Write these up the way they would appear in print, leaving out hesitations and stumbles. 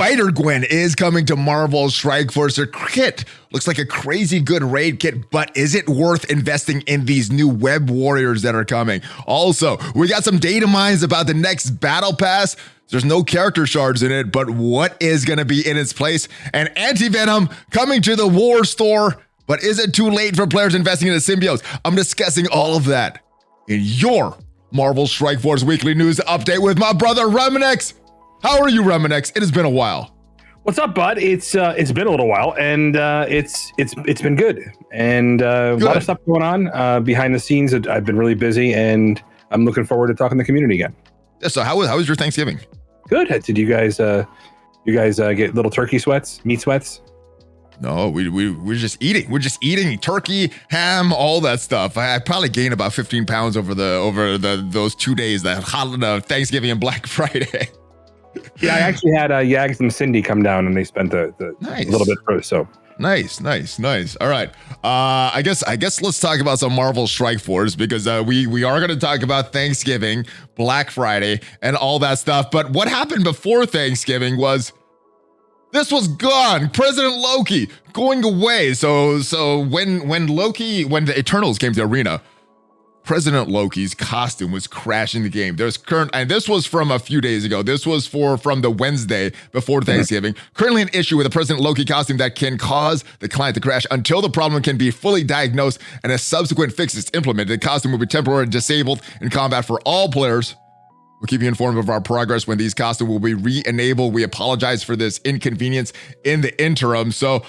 Spider-Gwen is coming to Marvel Strike Force. Her kit looks like a crazy good raid kit, but is it worth investing in these new web warriors that are coming? Also, we got some data mines about the next battle pass. There's no character shards in it, but what is going to be in its place? And Anti-Venom coming to the War Store, but is it too late for players investing in the symbiotes? I'm discussing all of that in your Marvel Strike Force Weekly News Update with my brother Remanx. How are you, Remanx? It has been a while. What's up, bud? It's been a little while, and it's been good, and a lot of stuff going on behind the scenes. I've been really busy, and I'm looking forward to talking to the community again. Yeah, so how was your Thanksgiving? Good. Did you guys get little turkey sweats, meat sweats? No, we're just eating. We're just eating turkey, ham, all that stuff. I probably gained about 15 pounds over those 2 days, that Thanksgiving and Black Friday. Yeah, I actually had Yags and Cindy come down, and they spent the nice. little bit first. So nice. All right. I guess let's talk about some Marvel Strike Force, because we are going to talk about Thanksgiving, Black Friday, and all that stuff. But what happened before Thanksgiving was this was gone. President Loki going away. So when the Eternals came to Arena, President Loki's costume was crashing the game. And this was from a few days ago. This was from the Wednesday before Thanksgiving. Currently an issue with a President Loki costume that can cause the client to crash until the problem can be fully diagnosed and a subsequent fix is implemented. The costume will be temporarily disabled in combat for all players. We'll keep you informed of our progress when these costumes will be re-enabled. We apologize for this inconvenience in the interim. So,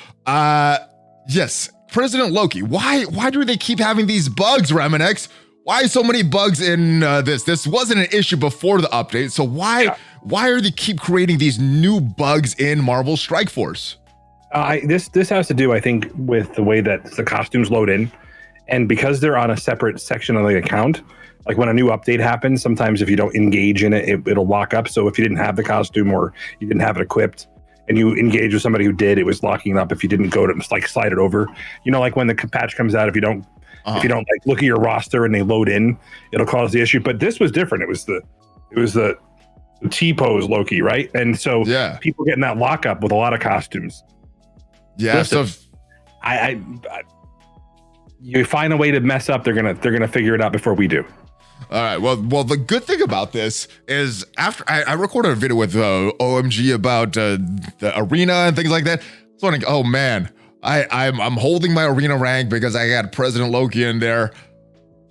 yes, President Loki. Why do they keep having these bugs, Remanx? Why so many bugs in this? This wasn't an issue before the update, so why are they keep creating these new bugs in Marvel Strike Force? This has to do, I think, with the way that the costumes load in, and because they're on a separate section of the account. Like when a new update happens, sometimes if you don't engage in it, it'll lock up. So if you didn't have the costume or you didn't have it equipped, and you engage with somebody who did, it was locking up. If you didn't go to like slide it over, like when the patch comes out, if you don't like look at your roster and they load in, it'll cause the issue. But this was different. It was the T-pose Loki, right? And so people getting that lockup with a lot of costumes. Yeah. Listen, so I you find a way to mess up, they're gonna figure it out before we do. All right. Well, the good thing about this is after I recorded a video with OMG about the arena and things like that. So I'm like, oh man, I'm holding my arena rank because I got President Loki in there.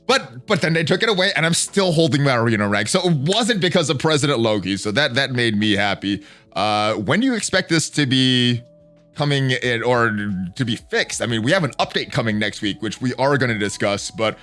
But then they took it away and I'm still holding my arena rank. So it wasn't because of President Loki. So that made me happy. When do you expect this to be coming in or to be fixed? I mean, we have an update coming next week, which we are going to discuss, but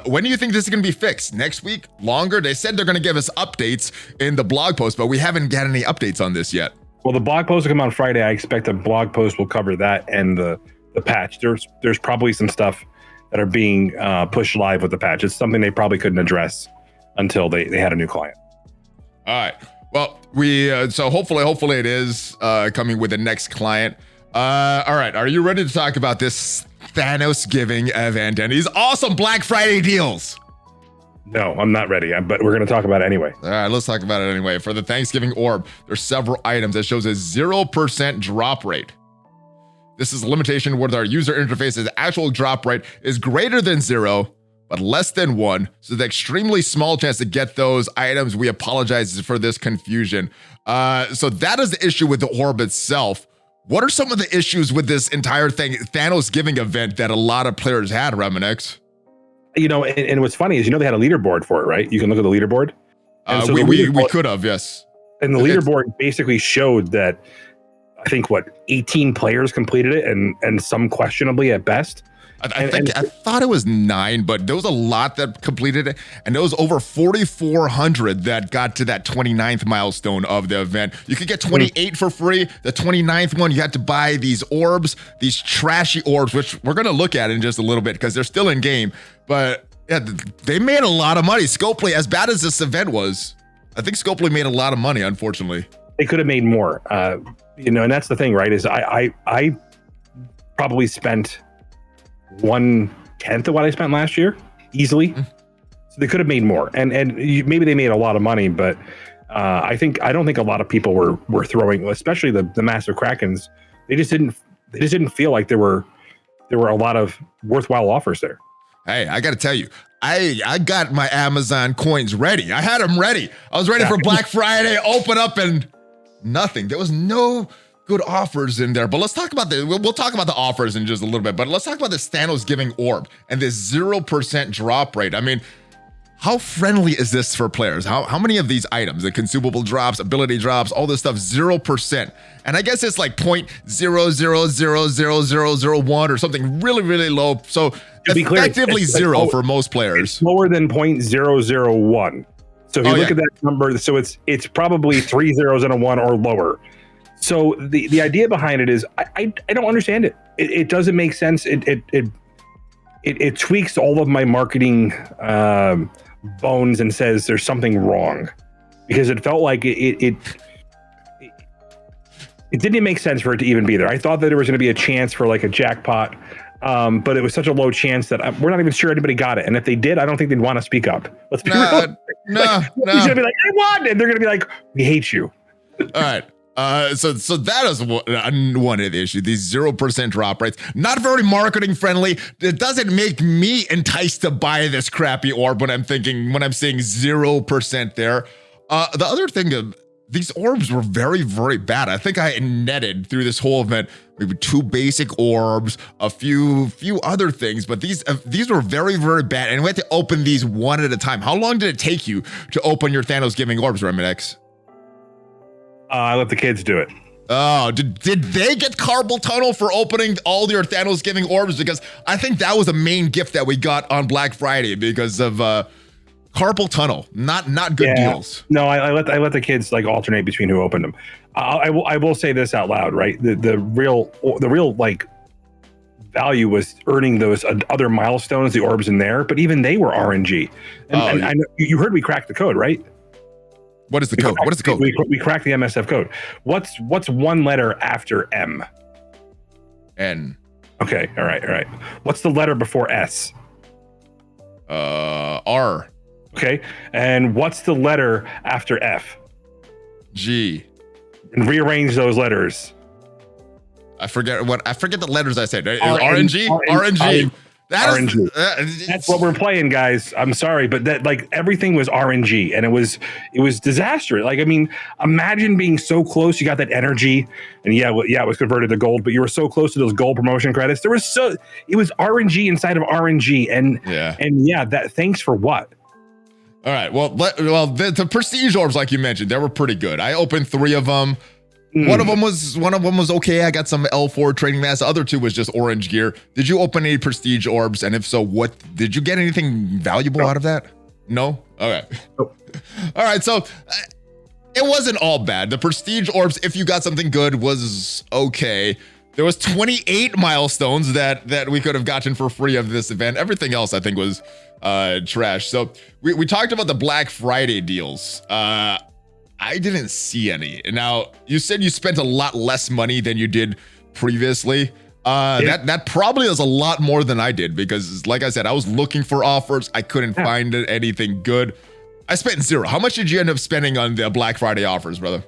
when do you think this is going to be fixed? Next week? Longer? They said they're going to give us updates in the blog post, but we haven't got any updates on this yet. Well, the blog post will come on Friday. I expect the blog post will cover that and the patch. There's probably some stuff that are being pushed live with the patch. It's something they probably couldn't address until they had a new client. All right. Well, so hopefully it is coming with the next client. All right, are you ready to talk about this Thanosgiving event and these awesome Black Friday deals? No, I'm not ready, but we're going to talk about it anyway. All right, let's talk about it anyway. For the Thanksgiving orb, there's several items that shows a 0% drop rate. This is a limitation where our user interface's actual drop rate is greater than 0, but less than 1. So the extremely small chance to get those items. We apologize for this confusion. So that is the issue with the orb itself. What are some of the issues with this entire Thanosgiving event that a lot of players had, Remanx? And what's funny is, they had a leaderboard for it, right? You can look at the leaderboard. So we could have, yes. And the leaderboard basically showed that, I think, 18 players completed it, and some questionably at best. I thought it was 9, but there was a lot that completed it, and there was over 4,400 that got to that 29th milestone of the event. You could get 28 for free. The 29th one, you had to buy these orbs, these trashy orbs, which we're going to look at in just a little bit because they're still in game. But yeah, they made a lot of money. Scopely, as bad as this event was, I think Scopely made a lot of money, unfortunately. They could have made more, and that's the thing, right? Is I probably spent 1/10 of what I spent last year easily. So they could have made more, and maybe they made a lot of money, but I don't think a lot of people were throwing, especially the massive Krakens. They just didn't feel like there were a lot of worthwhile offers there. Hey, I got to tell you, I got my Amazon coins ready. I had them ready. I was ready for Black Friday, open up, and nothing. There was no good offers in there. But let's talk about we'll talk about the offers in just a little bit. But let's talk about this Thanosgiving orb and this 0% drop rate. I mean, how friendly is this for players? How many of these items, the consumable drops, ability drops, all this stuff, 0%? And I guess it's like 0.000001 or something really, really low. So effectively clear, zero like, for most players. It's lower than 0.001. So if you look at that number, so it's probably 3 zeros and a 1 or lower. So the idea behind it is I don't understand it. It doesn't make sense. It tweaks all of my marketing bones and says there's something wrong, because it felt like it didn't make sense for it to even be there. I thought that there was going to be a chance for like a jackpot, but it was such a low chance that we're not even sure anybody got it. And if they did, I don't think they'd want to speak up. Let's be real. No. He's going to be like, I won, and they're going to be like, we hate you. All right. So that is one of the issues, these 0% drop rates. Not very marketing friendly. It doesn't make me enticed to buy this crappy orb when I'm seeing 0% there. The other thing, these orbs were very, very bad. I think I netted through this whole event maybe 2 basic orbs, a few other things, but these were very, very bad. And we had to open these one at a time. How long did it take you to open your Thanosgiving orbs, Remanx? I let the kids do it. Oh, did they get carpal tunnel for opening all your Thanosgiving orbs? Because I think that was the main gift that we got on Black Friday because of carpal tunnel. Not good deals. No, I let the kids like alternate between who opened them. I will say this out loud, right? The real like value was earning those other milestones, the orbs in there, but even they were RNG. And I know you heard we cracked the code, right? What is the code? What is the code? We cracked the MSF code. What's one letter after M? N. Okay. All right. What's the letter before S? R. Okay. And what's the letter after F? G. And rearrange those letters. I forget the letters I said. RNG. RNG. That's what we're playing, guys. I'm sorry, but that like everything was RNG, and it was disastrous. Like, I mean, imagine being so close. You got that energy, and it was converted to gold, but you were so close to those gold promotion credits. It was RNG inside of RNG, and that thanks for what? All right. Well, the prestige orbs, like you mentioned, they were pretty good. I opened 3 of them. One of them was okay. I got some L4 training mass. The other 2 was just orange gear. Did you open any prestige orbs? And if so, what did you get anything valuable out of that? No? Okay. Nope. All right. So it wasn't all bad. The prestige orbs, if you got something good, was okay. There was 28 milestones that we could have gotten for free of this event. Everything else, I think, was trash. So we talked about the Black Friday deals. I didn't see any. Now, you said you spent a lot less money than you did previously. That probably is a lot more than I did, because like I said, I was looking for offers. I couldn't find anything good. I spent 0. How much did you end up spending on the Black Friday offers, brother?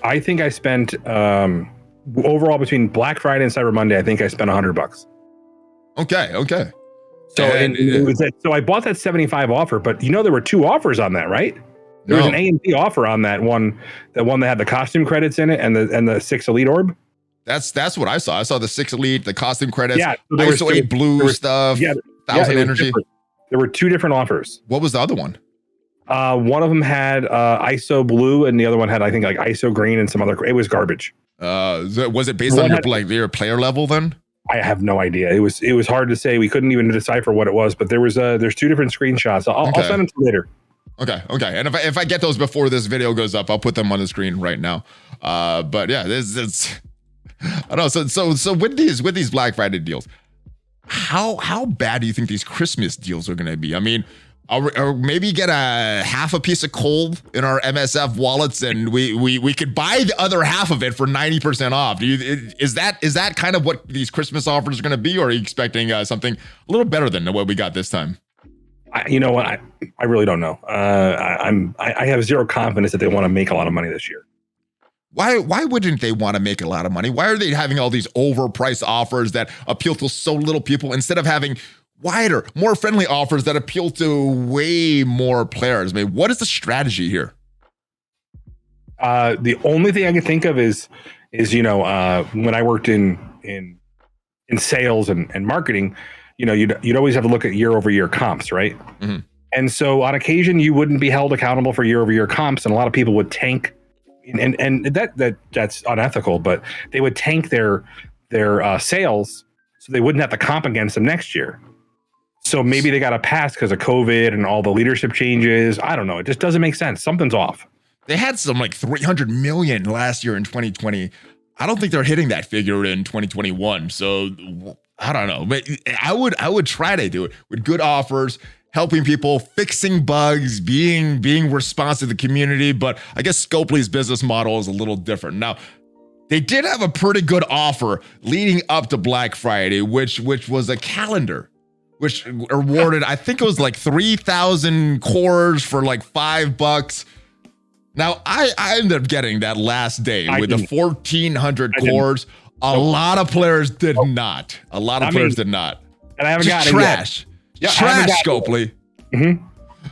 I think I spent overall between Black Friday and Cyber Monday, I think I spent $100. Okay. So I bought that 75 offer, but there were 2 offers on that, right? There was an A&P offer on that one that had the costume credits in it and the 6 elite orb. That's what I saw. I saw the 6 elite, the costume credits, ISO 8 blue stuff, 1,000 energy. Different. There were 2 different offers. What was the other one? One of them had ISO blue, and the other one had, I think, like ISO green and some other. It was garbage. Was it based on your player level then? I have no idea. It was hard to say. We couldn't even decipher what it was. But there's 2 different screenshots. I'll send them to you later. Okay. And if I get those before this video goes up, I'll put them on the screen right now. But yeah, it's I don't know. So with these Black Friday deals, how bad do you think these Christmas deals are going to be? I mean, or maybe get a half a piece of coal in our MSF wallets, and we could buy the other half of it for 90% off. Is that kind of what these Christmas offers are going to be, or are you expecting something a little better than what we got this time? You know what? I really don't know. I have zero confidence that they want to make a lot of money this year. Why wouldn't they want to make a lot of money? Why are they having all these overpriced offers that appeal to so little people instead of having wider, more friendly offers that appeal to way more players? I mean, what is the strategy here? The only thing I can think of is when I worked in sales and marketing, you'd always have to look at year over year comps, right? Mm-hmm. And so on occasion you wouldn't be held accountable for year over year comps, and a lot of people would tank, and that's unethical, but they would tank their sales so they wouldn't have to comp against them next year. So maybe they got a pass because of COVID and all the leadership changes. I don't know. It just doesn't make sense. Something's off. They had some like 300 million last year in 2020. I don't think they're hitting that figure in 2021. So I don't know, but I would try to do it with good offers, helping people, fixing bugs, being responsive to the community. But I guess Scopely's business model is a little different. Now, they did have a pretty good offer leading up to Black Friday, which was a calendar, which awarded, I think it was like 3,000 cores for like $5. Now, I ended up getting that last day with the 1,400 cores. A lot of players did not. A lot of players did not. And I haven't got it trash. Yet. Trash, Scopely. Mm-hmm.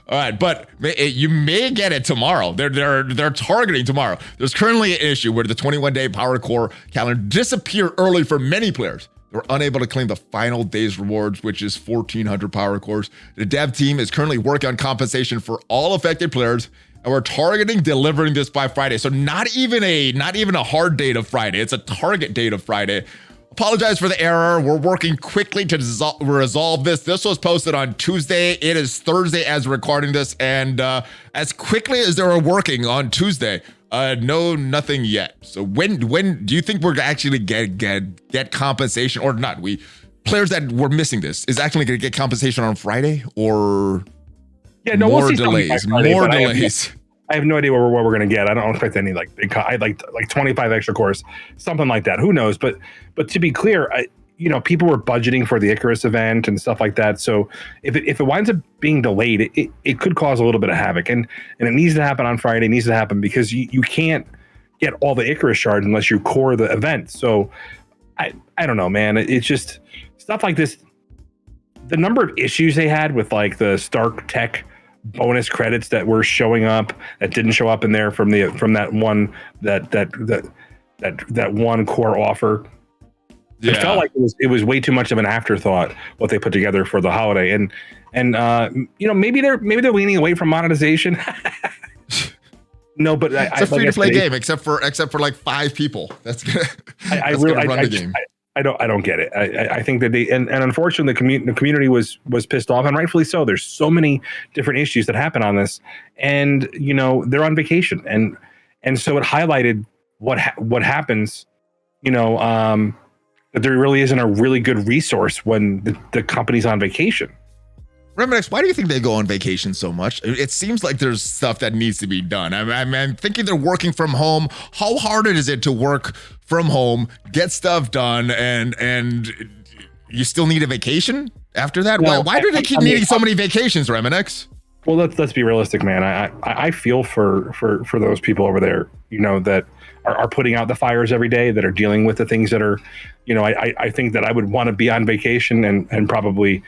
All right, but you may get it tomorrow. They're targeting tomorrow. There's currently an issue where the 21-day Power Core calendar disappeared early for many players. They were unable to claim the final day's rewards, which is 1,400 Power Cores. The dev team is currently working on compensation for all affected players, and we're targeting delivering this by Friday. So not even a hard date of Friday. It's a target date of Friday. Apologize for the error. We're working quickly to resolve this. This was posted on Tuesday. It is Thursday as we're recording this, and as quickly as they were working on Tuesday, nothing yet. So when do you think we're actually get compensation or not? Players that were missing this is actually going to get compensation on Friday, or more delays? More delays. I have no idea what we're going to get. I don't expect any like big. I like 25 extra cores, something like that. Who knows? But to be clear, people were budgeting for the Ikaris event and stuff like that. So if it winds up being delayed, it could cause a little bit of havoc. And it needs to happen on Friday. It needs to happen because you can't get all the Ikaris shards unless you core the event. So I don't know, man. It's just stuff like this. The number of issues they had with like the Stark Tech bonus credits that were showing up that didn't show up in there from that one core offer. Yeah. It felt like it was way too much of an afterthought what they put together for the holiday, and maybe they're leaning away from monetization. No, but it's a free to play game except for like 5 people. That's gonna run the game. I don't get it. I think that and unfortunately the community was pissed off, and rightfully so. There's so many different issues that happen on this, and they're on vacation, and so it highlighted what happens, that there really isn't a really good resource when the company's on vacation. Remanx, why do you think they go on vacation so much? It seems like there's stuff that needs to be done. I'm thinking they're working from home. How hard is it to work from home, get stuff done, and you still need a vacation after that? No, why do they keep needing so many vacations, Remanx? Well, let's be realistic, man. I feel for those people over there, that are putting out the fires every day, that are dealing with the things that are, I think that I would want to be on vacation and probably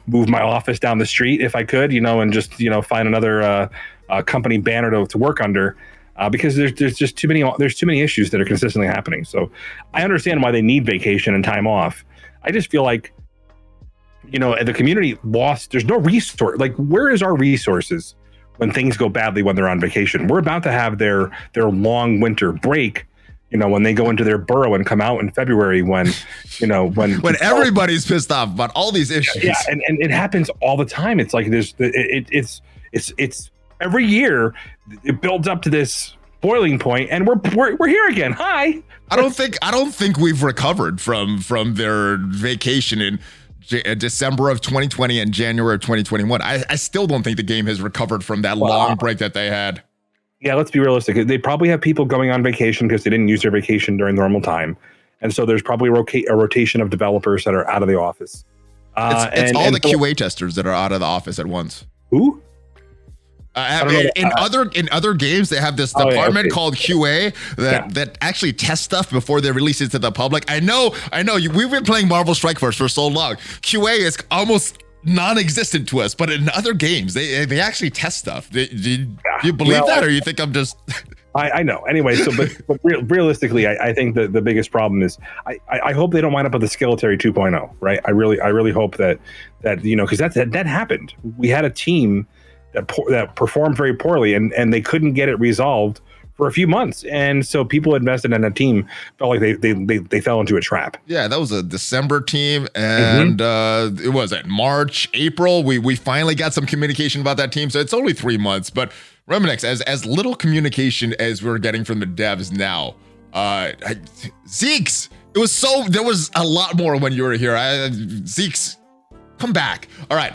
move my office down the street if I could, and just, find another company banner to work under, because there's just too many issues that are consistently happening. So I understand why they need vacation and time off. I just feel like, the community lost. There's no resource. Like, where is our resources when things go badly when they're on vacation? We're about to have their long winter break. When they go into their burrow and come out in February, when everybody's pissed off about all these issues. Yeah, and it happens all the time. It's like it's every year it builds up to this boiling point, and we're here again. Hi. I don't think we've recovered from their vacation in December of 2020 and January of 2021. I still don't think the game has recovered from that long break that they had. Yeah, let's be realistic. They probably have people going on vacation because they didn't use their vacation during normal time. And so there's probably a rotation of developers that are out of the office. It's all the QA testers that are out of the office at once. Who? In other games, they have this department called QA that actually tests stuff before they release it to the public. I know. We've been playing Marvel Strike Force for so long. QA is almost non-existent to us, but in other games, they actually test stuff. Do you believe that, or you think I'm just? I know. Anyway, but realistically, I think the biggest problem is I hope they don't wind up with the Skeleton 2.0, right? I really hope that because that happened. We had a team that performed very poorly, and they couldn't get it resolved for a few months, and so people invested in a team felt like they fell into a trap. Yeah, that was a December team, and it was at March, April. We finally got some communication about that team, so it's only 3 months. But Remanx, as little communication as we're getting from the devs now, Zeeks, there was a lot more when you were here. Zeeks, come back. All right.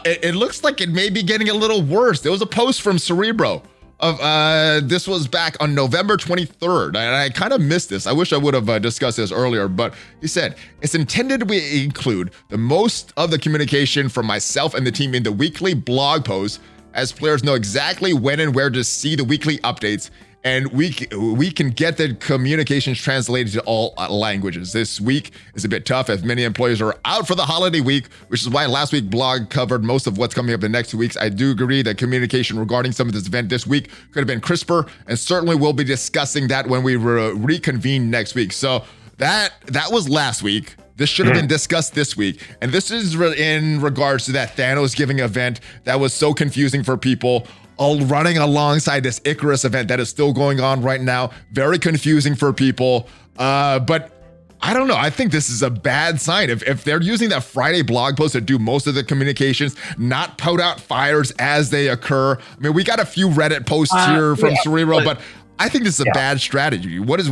It looks like it may be getting a little worse. There was a post from Cerebro of this was back on November 23rd, and I kind of missed this. I wish I would have discussed this earlier, but he said it's intended to include the most of the communication from myself and the team in the weekly blog post, as players know exactly when and where to see the weekly updates, and we can get the communications translated to all languages. This week is a bit tough as many employees are out for the holiday week, which is why last week blog covered most of what's coming up the next 2 weeks. I do agree that communication regarding some of this event this week could have been crisper, and certainly we'll be discussing that when we reconvene next week. So that was last week. This should have been discussed this week. And this is in regards to that Thanosgiving event that was so confusing for people, all running alongside this Ikaris event that is still going on right now. Very confusing for people. But I don't know. I think this is a bad sign. If they're using that Friday blog post to do most of the communications, not put out fires as they occur. I mean, we got a few Reddit posts here from Cerebro, but I think this is a bad strategy. What is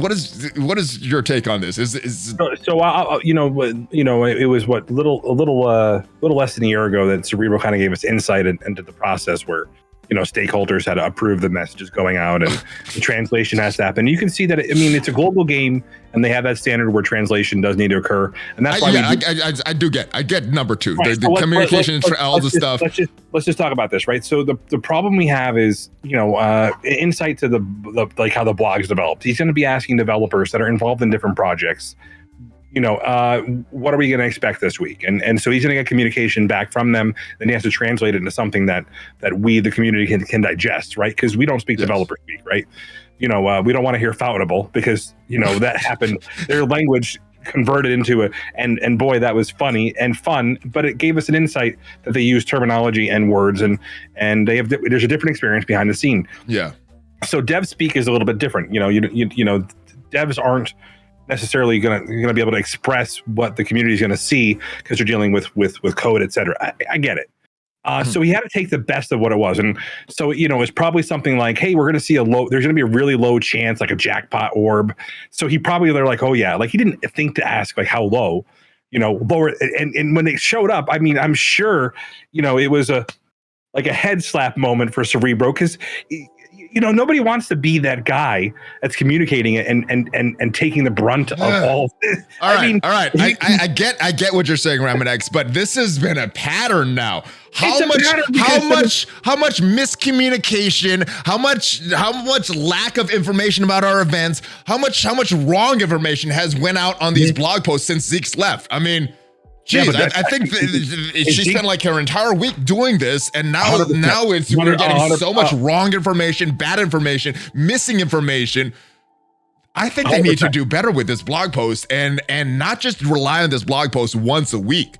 your take on this? It was a little less than a year ago that Cerebro kind of gave us insight into the process where stakeholders had to approve the messages going out, and the translation has to happen. You can see that. It's a global game, and they have that standard where translation does need to occur, and that's why I get number two. Right, the communication, all the stuff. Let's just talk about this, right? So the problem we have is, insight to the like how the blog's developed. He's going to be asking developers that are involved in different projects, what are we going to expect this week? And so he's going to get communication back from them. Then he has to translate it into something that we, the community, can digest, right? Because we don't speak developer speak, right? We don't want to hear Farmable because, that happened. Their language converted into it. And boy, that was funny and fun, but it gave us an insight that they use terminology and words and there's a different experience behind the scene. Yeah. So dev speak is a little bit different. Devs aren't necessarily going to be able to express what the community is going to see because they're dealing with code, etc. I get it. So he had to take the best of what it was, and so it's probably something like, hey, we're going to see there's going to be a really low chance, like a jackpot orb. So they're like, oh yeah, like he didn't think to ask like how low, lower, and when they showed up, I'm sure it was a head slap moment for Cerebro because. Nobody wants to be that guy that's communicating it and taking the brunt of all of this. All right. I get what you're saying, Remanx, but this has been a pattern now. How much miscommunication, how much lack of information about our events, how much wrong information has went out on these blog posts since Zeke's left? Jeez, I think she spent like her entire week doing this, and now we're getting so much wrong information, bad information, missing information. I think they need to do better with this blog post and not just rely on this blog post once a week.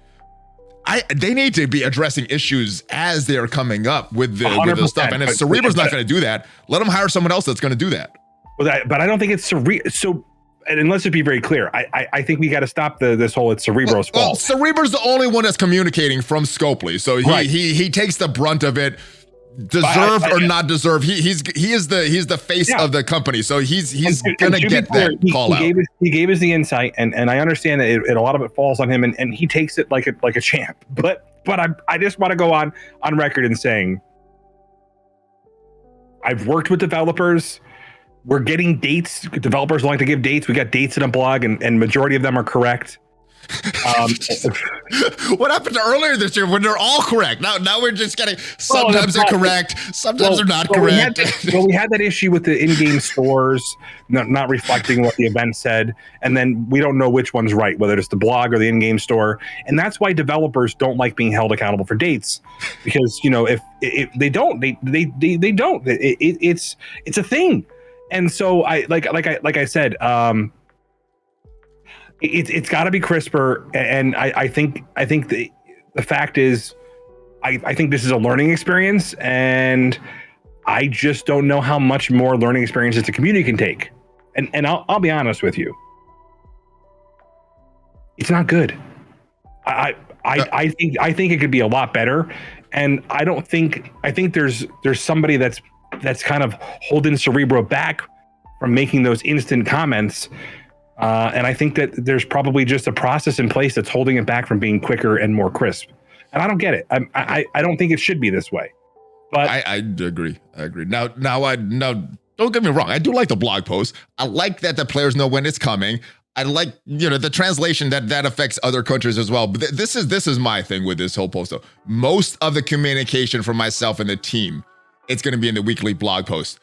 They need to be addressing issues as they are coming up with the stuff. And if Cerebro's not going to do that, let them hire someone else that's going to do that. But I don't think it's Cerebro. So. And let's just be very clear. I think we got to stop this whole it's Cerebro's fault. Well, Cerebro's the only one that's communicating from Scopely, so he takes the brunt of it, deserved or not deserved. He is the face of the company, so he's gonna get that call out. He gave us the insight, and I understand that a lot of it falls on him, and he takes it like a champ. But I just want to go on record in saying I've worked with developers. We're getting dates. Developers like to give dates. We got dates in a blog, and majority of them are correct. What happened to earlier this year when they're all correct? Now we're just getting sometimes they're correct, sometimes they're not correct. We had that issue with the in-game stores not reflecting what the event said, and then we don't know which one's right, whether it's the blog or the in-game store, and that's why developers don't like being held accountable for dates, because if they don't, it's a thing, and so I said. It's got to be crisper, and I think the fact is, I think this is a learning experience, and I just don't know how much more learning experiences the community can take. And I'll be honest with you, it's not good. I think it could be a lot better, and I think there's somebody that's kind of holding Cerebro back from making those instant comments. And I think that there's probably just a process in place that's holding it back from being quicker and more crisp. And I don't get it. I don't think it should be this way. But I agree. Now, don't get me wrong. I do like the blog post. I like that the players know when it's coming. I like, the translation that affects other countries as well. But this is my thing with this whole post, though. Most of the communication from myself and the team, it's going to be in the weekly blog post.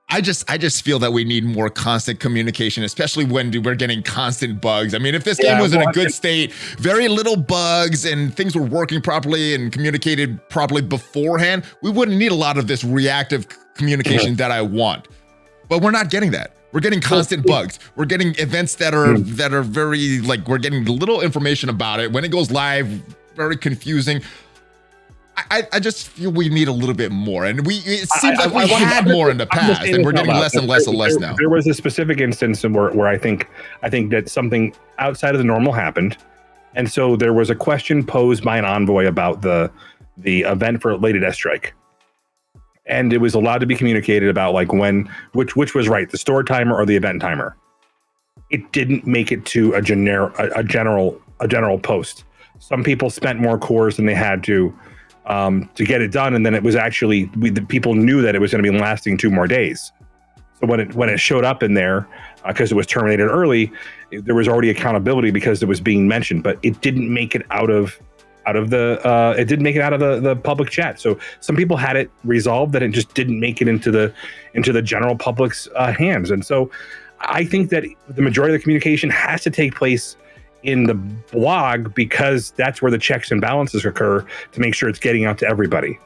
I just feel that we need more constant communication, especially when we're getting constant bugs. I mean, if this game was in a good state, very little bugs, and things were working properly and communicated properly beforehand, we wouldn't need a lot of this reactive communication that I want. But we're not getting that. We're getting constant bugs. We're getting events that are very, we're getting little information about it. When it goes live, very confusing. I just feel we need a little bit more, and it seems like we had more in the past, and we're getting less and less now. There was a specific instance where I think that something outside of the normal happened, and so there was a question posed by an envoy about the event for Lady Death Strike, and it was allowed to be communicated about which was right, the store timer or the event timer. It didn't make it to a general post. Some people spent more cores than they had to get it done, and then it was actually the people knew that it was going to be lasting 2 more days. So when it showed up in there, because it was terminated early, there was already accountability because it was being mentioned, but it didn't make it out of the public chat. So some people had it resolved that it just didn't make it into the general public's hands. And so I think that the majority of the communication has to take place in the blog, because that's where the checks and balances occur to make sure it's getting out to everybody.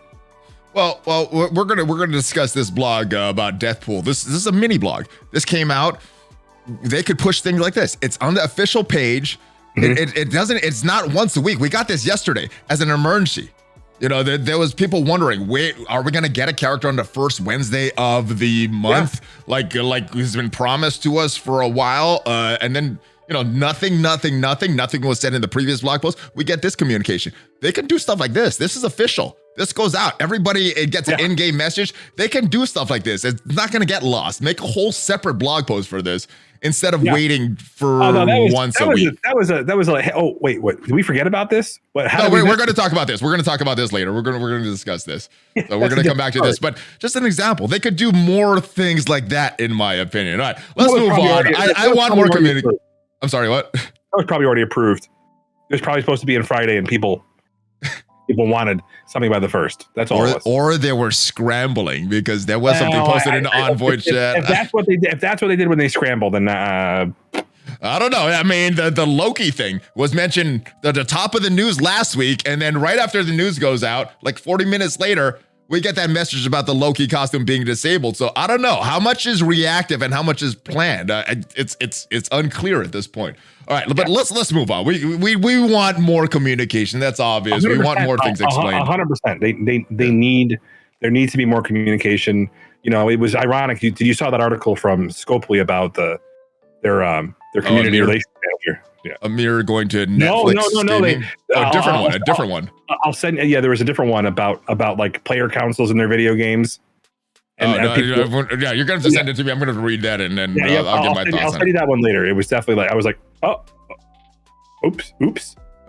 Well, we're gonna discuss this blog about Deathpool. This is a mini blog. This came out. They could push things like this. It's on the official page. It's not once a week. We got this yesterday as an emergency. There was people wondering, wait, are we gonna get a character on the first Wednesday of the month, like has been promised to us for a while, and then. Nothing was said in the previous blog post. We get this communication. They can do stuff like this. This is official. This goes out. Everybody, it gets an in-game message. They can do stuff like this. It's not going to get lost. Make a whole separate blog post for this instead of waiting for once a week. That was like, oh, wait, what? Did we forget about this? We're going to talk about this. We're going to talk about this later. We're going to discuss this. So we're going to come back to this. But just an example. They could do more things like that, in my opinion. All right, let's move on. I want more communication. I'm sorry, what? That was probably already approved. It was probably supposed to be on Friday, and people wanted something by the 1st. That's all it was. Or they were scrambling because there was something posted in the Envoy chat. If that's what they did when they scrambled, then I don't know. I mean, the Loki thing was mentioned at the top of the news last week, and then right after the news goes out, 40 minutes later, we get that message about the Loki costume being disabled. So I don't know how much is reactive and how much is planned. It's unclear at this point. All right, but let's move on. We want more communication. That's obvious. We want more things explained. 100%. There needs to be more communication. It was ironic. You saw that article from Scopely about their community relations manager. Yeah. Amir going to Netflix. No. A different one. I'll send. Yeah, there was a different one about player councils in their video games. And, you're gonna have to send it to me. I'm gonna read that and then I'll get my thoughts. I'll send you that one later. It was definitely I was like, oops.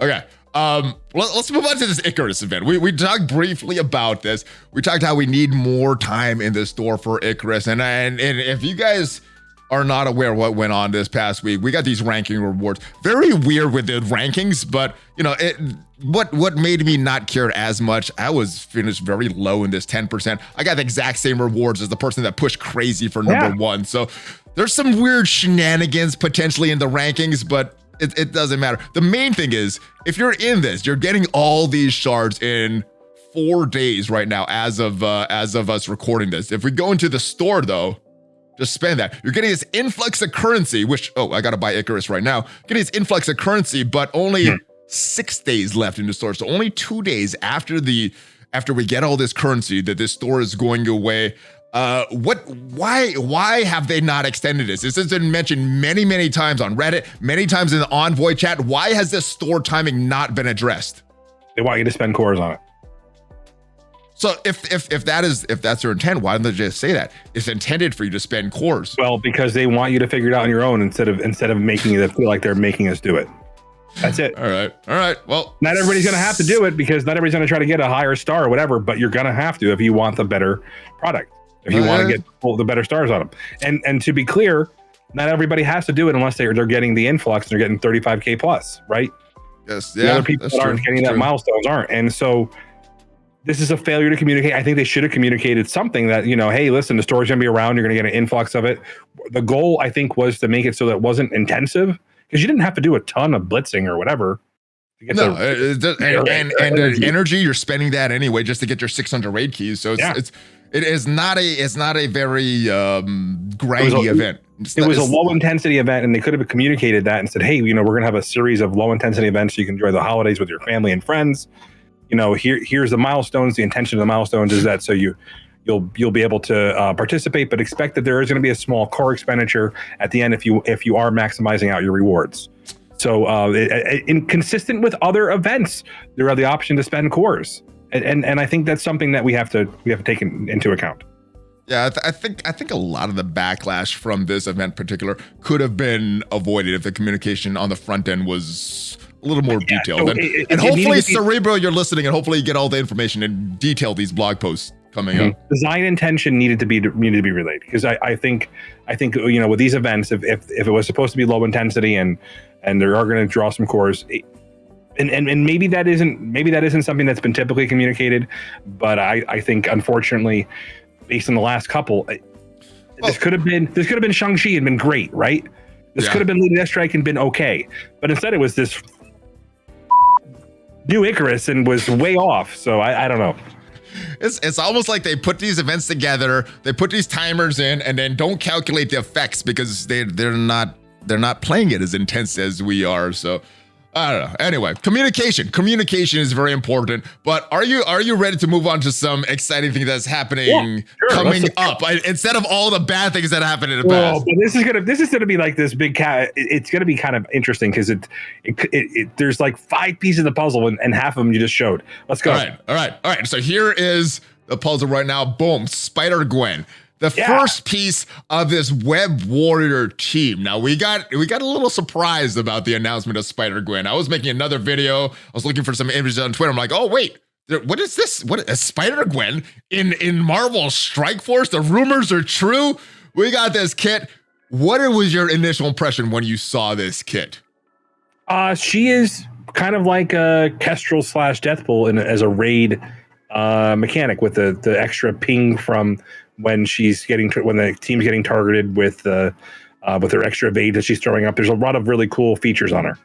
Okay. Let's move on to this Ikaris event. We talked briefly about this. We talked how we need more time in the store for Ikaris, and if you guys are not aware what went on this past week, we got these ranking rewards. Very weird with the rankings, but what made me not care as much, I was finished very low in this 10%. I got the exact same rewards as the person that pushed crazy for number one. So there's some weird shenanigans potentially in the rankings, but it doesn't matter. The main thing is, if you're in this, you're getting all these shards in 4 days right now as of us recording this. If we go into the store though, just spend that. You're getting this influx of currency, which, I gotta buy Ikaris right now. Getting this influx of currency, but only 6 days left in the store. So only 2 days after we get all this currency that this store is going away. Why have they not extended this? This has been mentioned many times on Reddit, many times in the Envoy chat. Why has this store timing not been addressed? They want you to spend cores on it. So if that's their intent, why don't they just say that it's intended for you to spend cores? Well, because they want you to figure it out on your own instead of making it feel like they're making us do it. That's it. All right. Well, not everybody's going to have to do it, because not everybody's going to try to get a higher star or whatever, but you're going to have to if you want the better product, if you want to get the better stars on them. And to be clear, not everybody has to do it unless they're getting the influx and they're getting 35K plus, right? Yes. The other people that aren't getting that milestones aren't. And so this is a failure to communicate. I think they should have communicated something that, hey, listen, the store's going to be around. You're going to get an influx of it. The goal, I think, was to make it so that it wasn't intensive, because you didn't have to do a ton of blitzing or whatever. No, and energy, you're spending that anyway just to get your 600 raid keys. So it is not a very grindy event. It was a low intensity event, and they could have communicated that and said, hey, we're going to have a series of low intensity events so you can enjoy the holidays with your family and friends. Here's the milestones. The intention of the milestones is that so you'll be able to participate, but expect that there is going to be a small core expenditure at the end if you are maximizing out your rewards. So consistent with other events, there are the option to spend cores, and I think that's something that we have to take into account. Yeah, I think a lot of the backlash from this event in particular could have been avoided if the communication on the front end was a little more detailed. And hopefully, Cerebro, you're listening, and hopefully you get all the information and detail these blog posts coming up. Design intention needed to be relayed, because I think with these events, if it was supposed to be low intensity and there are going to draw some cores, and maybe that isn't something that's been typically communicated, but I think unfortunately, based on the last couple, this could have been Shang-Chi and been great, right? This could have been Lady Deathstrike and been okay, but instead it was this new Ikaris and was way off. So I don't know. It's almost like they put these events together, they put these timers in, and then don't calculate the effects because they're not playing it as intense as we are. So I don't know. Anyway, communication is very important. But are you ready to move on to some exciting thing that's happening coming up instead of all the bad things that happened in the past? But this is gonna be like this big cat. It's gonna be kind of interesting because it there's like 5 pieces of the puzzle and half of them you just showed. Let's go. All right. So here is the puzzle right now. Boom, Spider-Gwen. The first piece of this Web Warrior team. Now we got a little surprised about the announcement of Spider-Gwen. I was making another video. I was looking for some images on Twitter. I'm like, oh wait, what is this? What is Spider-Gwen in Marvel Strike Force? The rumors are true. We got this kit. What was your initial impression when you saw this kit? She is kind of like a Kestrel / Deathpool as a raid mechanic with the extra ping from when the team's getting targeted with her extra evade that she's throwing up. There's a lot of really cool features on her.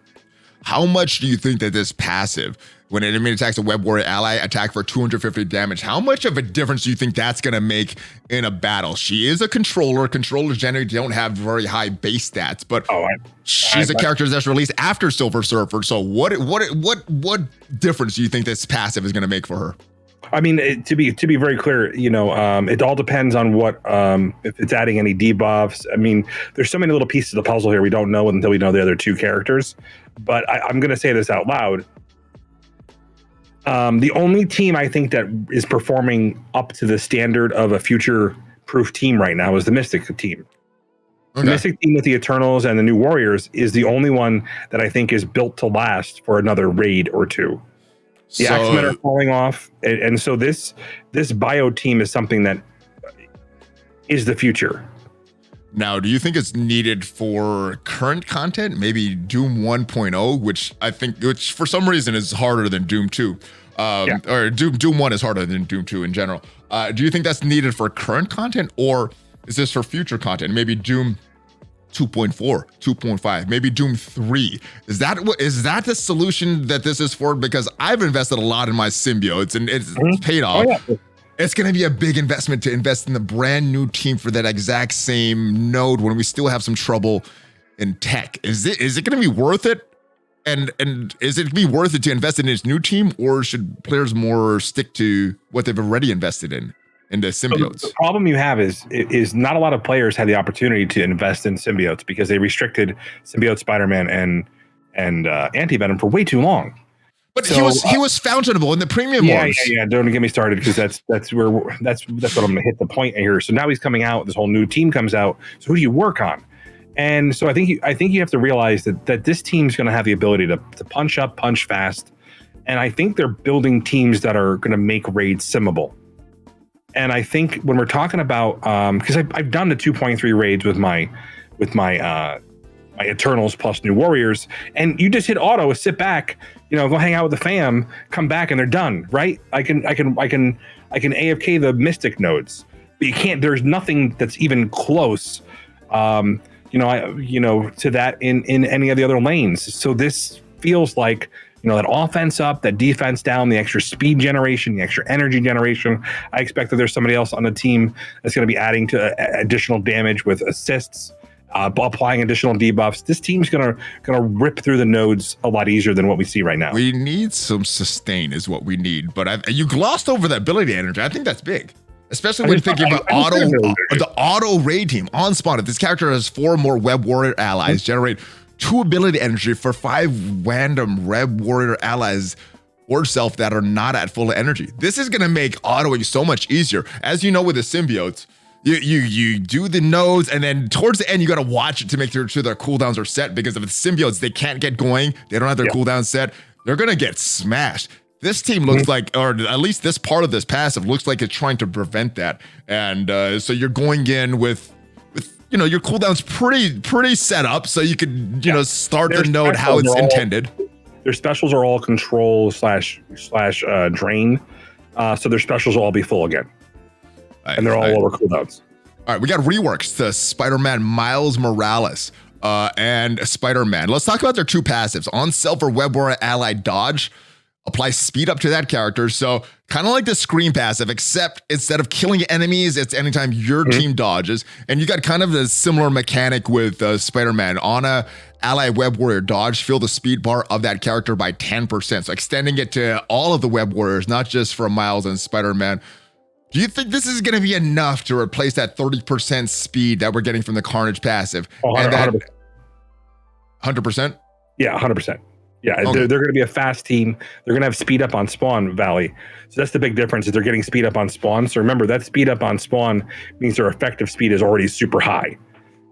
How much do you think that this passive, when an enemy attacks a Web Warrior ally, attack for 250 damage, how much of a difference do you think that's going to make in a battle? She is a controller. Controllers generally don't have very high base stats, but she's a character that's released after Silver Surfer. So what difference do you think this passive is going to make for her? I mean, to be very clear, it all depends on what if it's adding any debuffs. I mean, there's so many little pieces of the puzzle here we don't know until we know the other 2 characters. But I'm going to say this out loud. The only team I think that is performing up to the standard of a future-proof team right now is the Mystic team. Okay. The Mystic team with the Eternals and the New Warriors is the only one that I think is built to last for another raid or 2. The X-Men are falling off, and so this bio team is something that is the future. Now, do you think it's needed for current content? Maybe Doom 1.0, which for some reason is harder than Doom 2. Or Doom 1 is harder than Doom 2 in general. Do you think that's needed for current content, or is this for future content? Maybe Doom 2.4, 2.5, maybe Doom 3. Is that the solution that this is for? Because I've invested a lot in my symbiotes and it's paid off. Oh, yeah. It's going to be a big investment to invest in the brand new team for that exact same node when we still have some trouble in tech. Is it going to be worth it? And is it be worth it to invest in this new team, or should players more stick to what they've already invested in the symbiotes? So the problem you have is not a lot of players had the opportunity to invest in symbiotes because they restricted symbiote Spider-Man and Anti-Venom for way too long. But so, he was fountainable in the premium ones. Yeah. Don't get me started, because that's what I'm gonna hit the point here. So now he's coming out. This whole new team comes out. So who do you work on? And so I think you have to realize that this team's going to have the ability to punch up, punch fast, and I think they're building teams that are going to make raids simmable. And I think when we're talking about, because I've done the 2.3 raids with my Eternals plus New Warriors, and you just hit auto, sit back, go hang out with the fam, come back, and they're done, right? I can AFK the Mystic nodes, but you can't. There's nothing that's even close, to that in any of the other lanes. So this feels like that offense up, that defense down, the extra speed generation, the extra energy generation. I expect that there's somebody else on the team that's going to be adding to additional damage with assists. Applying additional debuffs. This team's gonna rip through the nodes a lot easier than what we see right now. We need some sustain is what we need, but you glossed over that ability energy. I think that's big, especially when thinking about the auto raid team on spawn. If this character has 4 more web warrior allies, generate 2 ability energy for 5 random web warrior allies or self that are not at full energy. This is gonna make autoing so much easier. As you know, with the symbiotes, You do the nodes, and then towards the end, you got to watch it to make sure their cooldowns are set, because if it's symbiotes, they can't get going. They don't have their cooldown set. They're going to get smashed. This team looks like, or at least this part of this passive looks like it's trying to prevent that. And so you're going in with your cooldowns pretty set up, so you could, start the node how it's intended. Their specials are all control slash drain. So their specials will all be full again. And they're all lower cooldowns. All right, we got reworks to Spider-Man Miles Morales and Spider-Man. Let's talk about their 2 passives. On self or web warrior ally dodge, apply speed up to that character. So kind of like the screen passive, except instead of killing enemies, it's anytime your team dodges. And you got kind of the similar mechanic with Spider-Man. On a ally web warrior dodge, fill the speed bar of that character by 10%. So extending it to all of the web warriors, not just from Miles and Spider-Man. Do you think this is going to be enough to replace that 30% speed that we're getting from the Carnage passive? 100%. 100%? Yeah, 100%. Yeah, okay. They're going to be a fast team. They're going to have speed up on spawn, Valley. So that's the big difference, is they're getting speed up on spawn. So remember, that speed up on spawn means their effective speed is already super high.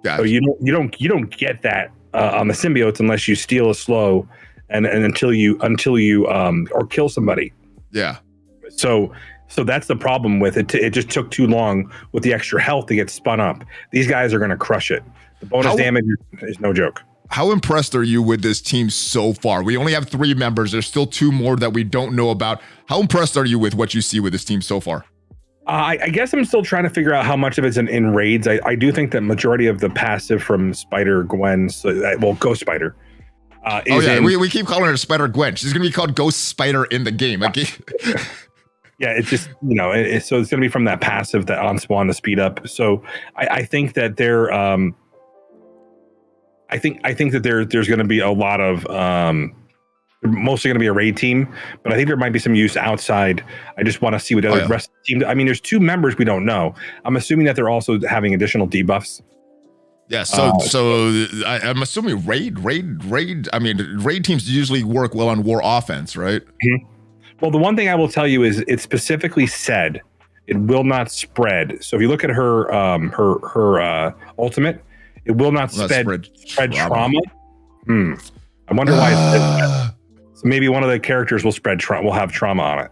Gotcha. So you don't get that on the symbiotes unless you steal a slow and until you or kill somebody. Yeah. So that's the problem with it. It just took too long with the extra health to get spun up. These guys are going to crush it. The bonus damage is no joke. How impressed are you with this team so far? We only have 3 members. There's still 2 more that we don't know about. How impressed are you with what you see with this team so far? I guess I'm still trying to figure out how much of it's in raids. I do think that majority of the passive from Spider-Gwen, Ghost Spider. We keep calling her Spider-Gwen. She's going to be called Ghost Spider in the game. Okay. Yeah, it's just, so it's going to be from that passive, that on spawn to speed up. So I think that they're, I think that there's going to be a lot of, mostly going to be a raid team, but I think there might be some use outside. I just want to see what the rest of the team. I mean, there's 2 members we don't know. I'm assuming that they're also having additional debuffs. Yeah, so I'm assuming raid. I mean, raid teams usually work well on war offense, right? Mm-hmm. Well, the one thing I will tell you is it specifically said it will not spread. So if you look at her ultimate, it will not spread trauma. I wonder why it says that. So maybe one of the characters will have trauma on it.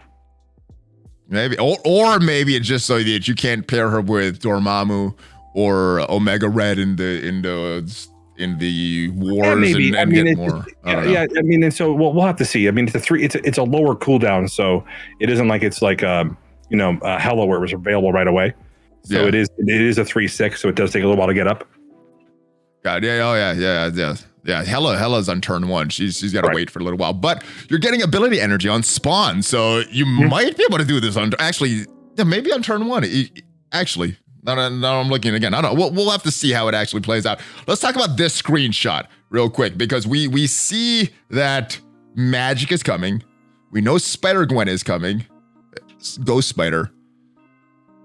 Maybe, or maybe it's just so that you can't pair her with Dormammu or Omega Red in the wars and get more. I mean, and so we'll have to see. I mean, it's a lower cooldown, so it isn't like it's like Hello where it was available right away. So it is a 3/6, so it does take a little while to get up. God, yeah. Hella's on turn 1. She's got to wait for a little while, but you're getting ability energy on spawn, so you might be able to do this on maybe on turn 1. Actually, now I'm looking again. I don't know. We'll have to see how it actually plays out. Let's talk about this screenshot real quick because we see that magic is coming. We know Spider-Gwen is coming. Ghost Spider.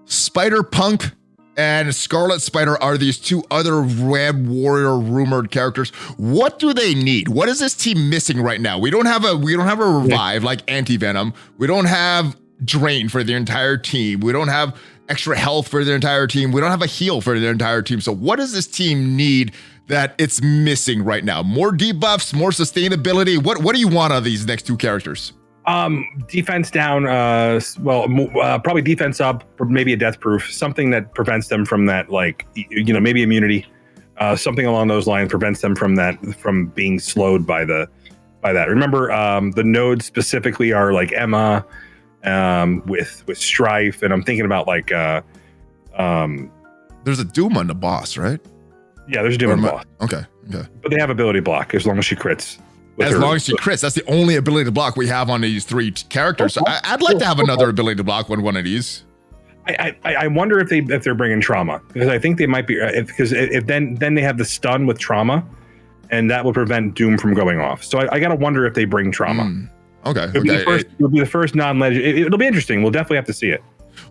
Spider-Punk and Scarlet Spider are these 2 other Web Warrior rumored characters. What do they need? What is this team missing right now? We don't have a revive like Anti-Venom. We don't have drain for the entire team. We don't have extra health for the entire team. We don't have a heal for the entire team. So what does this team need that it's missing right now? More debuffs, more sustainability. What do you want out of these next 2 characters? Defense down, probably defense up, maybe a death proof, something that prevents them from that, maybe immunity, something along those lines prevents them from being slowed by that. Remember, the nodes specifically are like Emma, with Strife, and I'm thinking about there's a Doom on the boss, right? Yeah, there's a Doom on the boss. Okay. But they have ability block as long as she crits. As long as she crits, that's the only ability to block we have on these 3 characters. So I'd like to have another ability to block one of these. I wonder if they're bringing trauma, because I think they might be, because if then they have the stun with trauma, and that will prevent Doom from going off. So I gotta wonder if they bring trauma. Okay. It'll be the first non-legend. It'll be interesting. We'll definitely have to see it.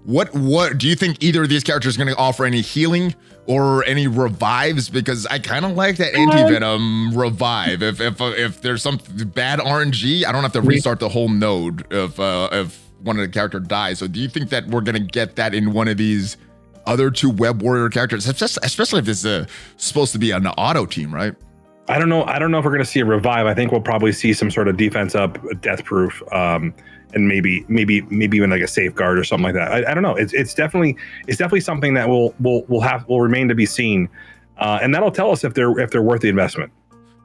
What do you think either of these characters are going to offer any healing or any revives? Because I kind of like that Anti-Venom revive. If there's some bad RNG, I don't have to restart the whole node if one of the character dies. So do you think that we're going to get that in one of these other 2 Web Warrior characters, especially if this is supposed to be an auto team, right? I don't know if we're going to see a revive. I think we'll probably see some sort of defense up, death proof, and maybe even like a safeguard or something like that. I don't know. It's definitely something that will remain to be seen, and that'll tell us if they're worth the investment.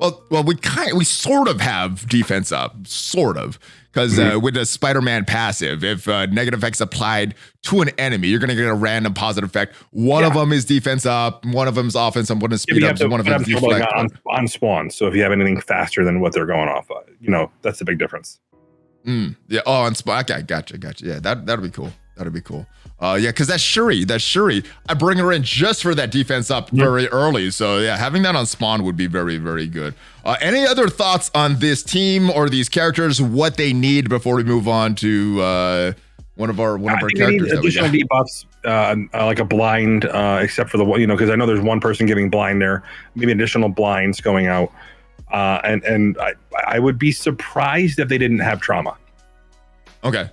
Well, we sort of have defense up, sort of, because with the Spider-Man passive, if negative effects applied to an enemy, you're going to get a random positive effect. One of them is defense up, one of them is offense, and one is speed up, one of them is deflect. On spawn. So if you have anything faster than what they're going off, that's the big difference. Yeah. Oh, on spawn. Okay, gotcha. Yeah, that'll be cool. Because that's Shuri. I bring her in just for that defense up very early. So yeah, having that on spawn would be very, very good. Any other thoughts on this team or these characters? What they need before we move on to one of our characters? Additional debuffs, like a blind, except for because I know there's one person giving blind there. Maybe additional blinds going out, and I would be surprised if they didn't have trauma. Okay.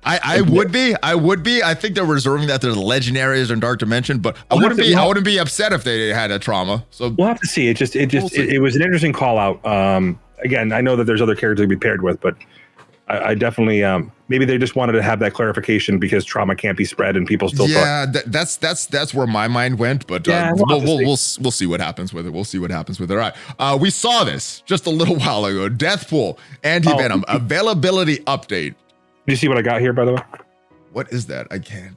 I would be. I think they're reserving that to the legendaries and Dark Dimension, but I wouldn't be upset if they had a trauma. So we'll have to see. It was an interesting call out. Again, I know that there's other characters to be paired with, but I definitely maybe they just wanted to have that clarification because trauma can't be spread and people still. Yeah, that's where my mind went. But we'll see what happens with it. All right, we saw this just a little while ago. Deathpool, Anti-Venom availability update. Do you see what I got here, by the way? What is that? I can't.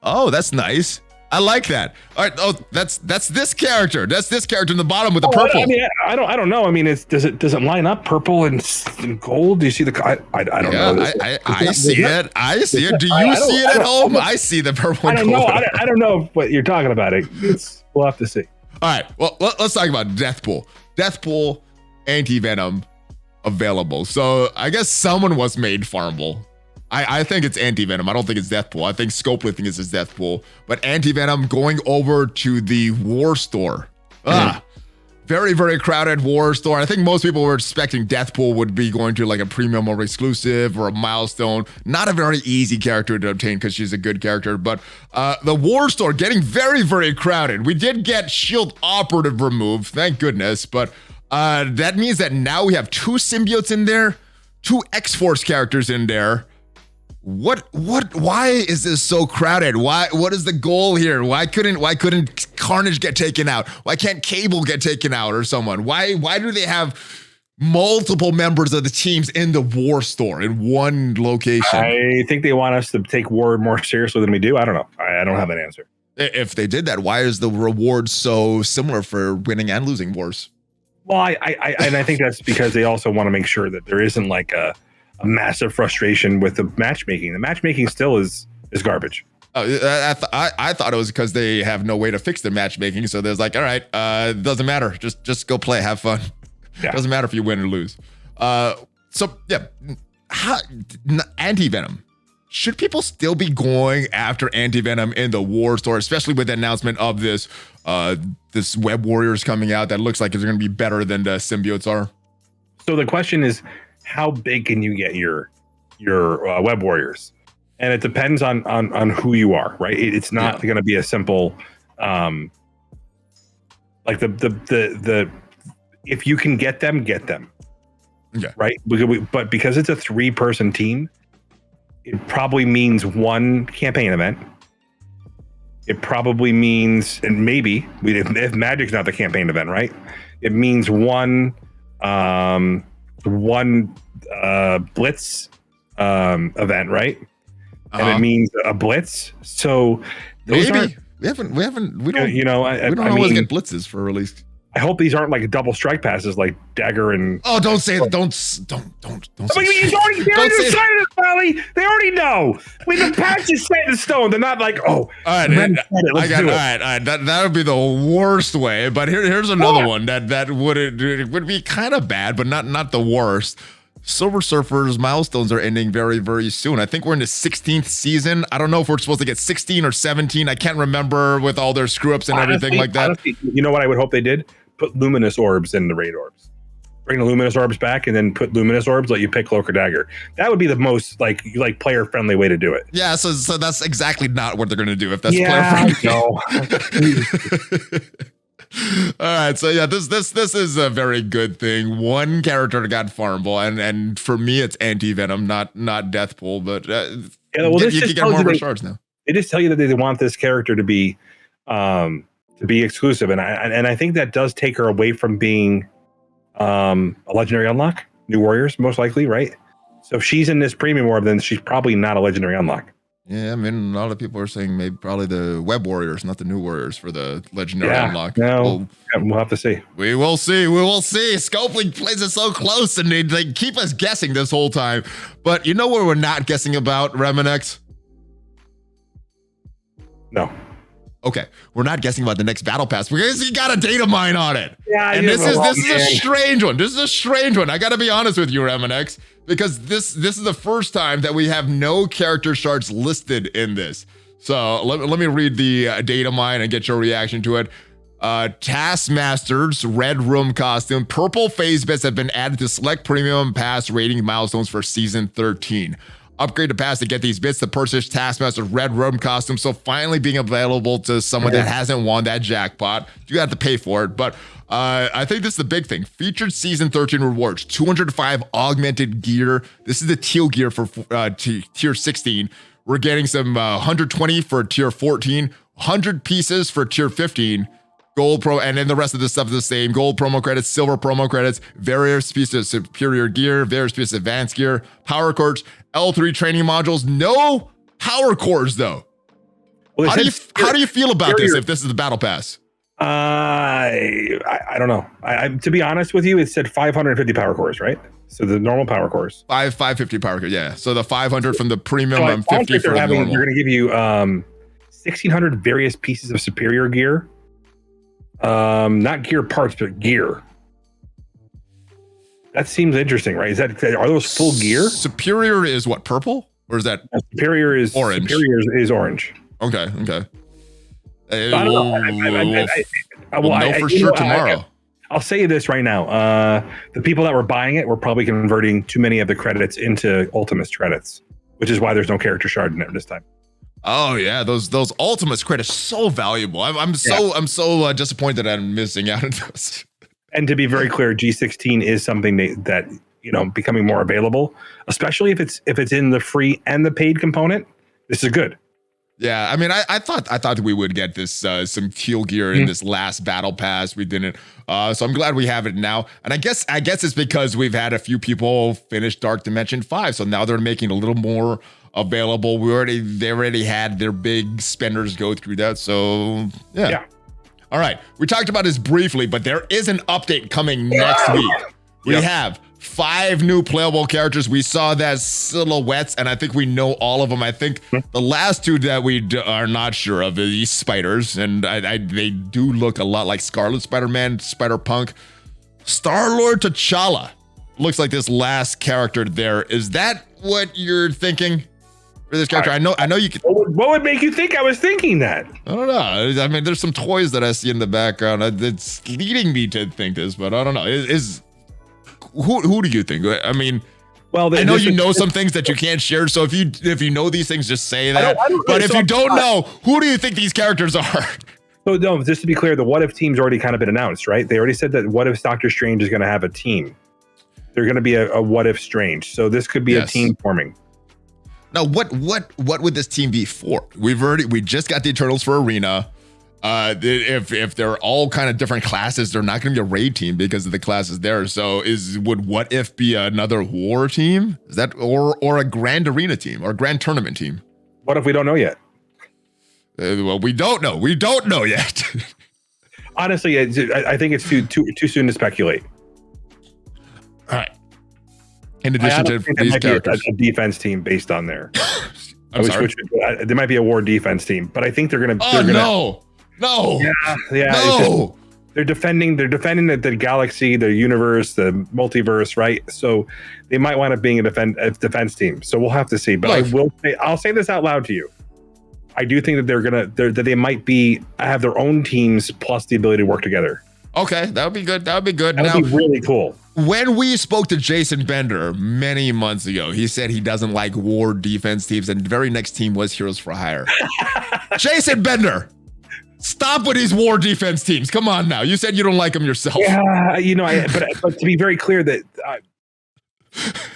Oh, that's nice. I like that. All right. Oh, that's this character. That's this character in the bottom with the purple. I don't know. I mean, does it line up purple and gold? Do you see the? I don't know. I see it. I see it. Do you see it at home? I see the purple. I don't know. I don't know what you're talking about. We'll have to see. All right. Well, let's talk about Deathpool. Deathpool, Anti-Venom. Available. So I guess someone was made farmable. I think it's Anti-Venom. I don't think it's Deathpool. I think Scopely thinks it's Deathpool. But Anti-Venom going over to the War Store. Very, very crowded War Store. I think most people were expecting Deathpool would be going to like a premium or exclusive or a milestone. Not a very easy character to obtain because she's a good character. But the War Store getting very, very crowded. We did get Shield Operative removed. Thank goodness. But that means that now we have 2 symbiotes in there, 2 X-Force characters in there, Why is this so crowded? What is the goal here? Why couldn't Carnage get taken out? Why can't Cable get taken out or someone? Why do they have multiple members of the teams in the war store in one location? I think they want us to take war more seriously than we do. I don't know. I don't have an answer. If they did that, why is the reward so similar for winning and losing wars? Well, I think that's because they also want to make sure that there isn't like a massive frustration with the matchmaking. The matchmaking still is garbage. I thought it was because they have no way to fix their matchmaking. So there's like, all right, doesn't matter. Just go play, have fun. Yeah. Doesn't matter if you win or lose. So yeah, Anti-Venom. Should people still be going after Anti-Venom in the war store, especially with the announcement of this Web Warriors coming out that looks like it's going to be better than the symbiotes are? So the question is, how big can you get your Web Warriors? And it depends on who you are, right? It's not going to be a simple, like the if you can get them, okay. Right? But because it's a 3-person team, it probably means one campaign event. It probably means, and maybe if Magic's not the campaign event, right? It means one Blitz event, right? And it means a Blitz. So those maybe we don't always get blitzes for release. I hope these aren't like double strike passes like Dagger and. Oh, don't say that! Don't. He's already decided it, Valley. They already know. The patch is set in stone. They're not like, oh. All right, all right. That would be the worst way. But here's another one that would be kind of bad, but not the worst. Silver Surfer's milestones are ending very, very soon. I think we're in the 16th season. I don't know if we're supposed to get 16 or 17. I can't remember with all their screw ups and everything like that. Honestly, you know what I would hope they did? Put luminous orbs in the raid orbs. Bring the luminous orbs back and then put luminous orbs, let you pick Cloak or Dagger. That would be the most like player friendly way to do it. Yeah, so that's exactly not what they're going to do if that's player friendly. All right, so yeah, this is a very good thing. One character got farmable, and for me, it's Anti-Venom, not Deathpool, but you can get more of the shards now. They just tell you that they want this character to be exclusive, and I think that does take her away from being a legendary unlock. New Warriors, most likely, right? So if she's in this premium orb, then she's probably not a legendary unlock. Yeah, I mean, a lot of people are saying probably the Web Warriors, not the New Warriors, for the legendary unlock. No, we'll have to see. We will see. Scopely plays it so close, and they keep us guessing this whole time. But you know what we're not guessing about, Remanx? No. Okay, we're not guessing about the next battle pass because you got a data mine on it. Yeah, and this is a strange one. This is a strange one. I got to be honest with you, Remanx, because this is the first time that we have no character shards listed in this. So let me read the data mine and get your reaction to it. Taskmaster's Red Room costume. Purple phase bits have been added to select premium pass rating milestones for season 13. Upgrade the pass to get these bits to purchase Taskmaster's Red Room costume. So finally being available to someone that hasn't won that jackpot. You have to pay for it. But I think this is the big thing. Featured season 13 rewards. 205 augmented gear. This is the Teal Gear for tier 16. We're getting some 120 for tier 14. 100 pieces for tier 15. Gold pro, and then the rest of the stuff is the same. Gold promo credits, silver promo credits, various pieces of superior gear, various pieces of advanced gear, power cores, L3 training modules. No power cores though. Well, how do you feel about this if this is the battle pass? I don't know. To be honest with you, it said 550 power cores, right? So the normal power cores. 550 power cores, yeah. So the 500 from the premium and 50 for the normal. You're going to give you 1,600 various pieces of superior gear. Not gear parts, but gear. That seems interesting, right? Are those full gear? Superior is what, purple? Or is that superior is orange? Superior is orange. Okay. I don't know. We'll know for sure tomorrow. I'll say this right now. The people that were buying it were probably converting too many of the credits into Ultimates credits, which is why there's no character shard in there this time. Oh yeah, those Ultimates credits so valuable. I'm so disappointed that I'm missing out on those. And to be very clear, G16 is something that becoming more available, especially if it's in the free and the paid component. This is good. Yeah, I mean, I thought we would get this some Teal Gear in this last battle pass. We didn't, so I'm glad we have it now. And I guess it's because we've had a few people finish Dark Dimension 5, so now they're making a little more available. They already had their big spenders go through that, so yeah. All right, we talked about this briefly, but there is an update coming next week. We have 5 new playable characters. We saw that silhouettes, and I think we know all of them. I think the last 2 that we are not sure of are these spiders, and they do look a lot like Scarlet Spider-Man, Spider-Punk. Star-Lord T'Challa looks like this last character there. Is that what you're thinking for this character? I know you could. What would make you think I was thinking that? I don't know. I mean, there's some toys that I see in the background. It's leading me to think this, but I don't know. Who do you think? I mean, well, I know you know some things that you can't share. So if you know these things, just say that. But if you don't know, who do you think these characters are? So no, just to be clear, the What If team's already kind of been announced, right? They already said that What If Doctor Strange is going to have a team. They're going to be a What If Strange. So this could be a team forming. Now, what would this team be for? We just got the Eternals for Arena. If they're all kind of different classes, they're not going to be a raid team because of the classes there. So would What If be another war team? Is that or a grand arena team or a grand tournament team? What if we don't know yet? Well, we don't know. We don't know yet. Honestly, I think it's too soon to speculate. All right. In addition to these characters, a defense team based on there. I'm sorry. There might be a war defense team, but I think they're gonna. No. No. They're defending the galaxy, the universe, the multiverse, right? So they might wind up being a defense team. So we'll have to see. But I'll say this out loud to you. I do think that they might have their own teams plus the ability to work together. Okay, that would be good. That would be good. That would be really cool. When we spoke to Jason Bender many months ago, he said he doesn't like war defense teams, and the very next team was Heroes for Hire. Jason Bender, stop with these war defense teams. Come on now. You said you don't like them yourself. Yeah, but to be very clear that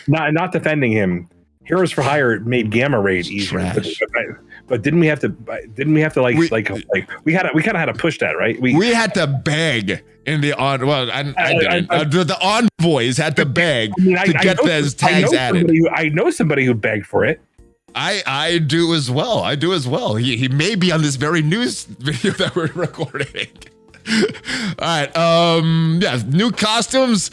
not defending him, Heroes for Hire made Gamma Raid easier. But didn't we have to we kind of had to push that, right? We had to beg in the on. Well, I didn't. The envoys had to beg to get those tags added. I know somebody who begged for it. I do as well. He may be on this very news video that we're recording. All right. New costumes.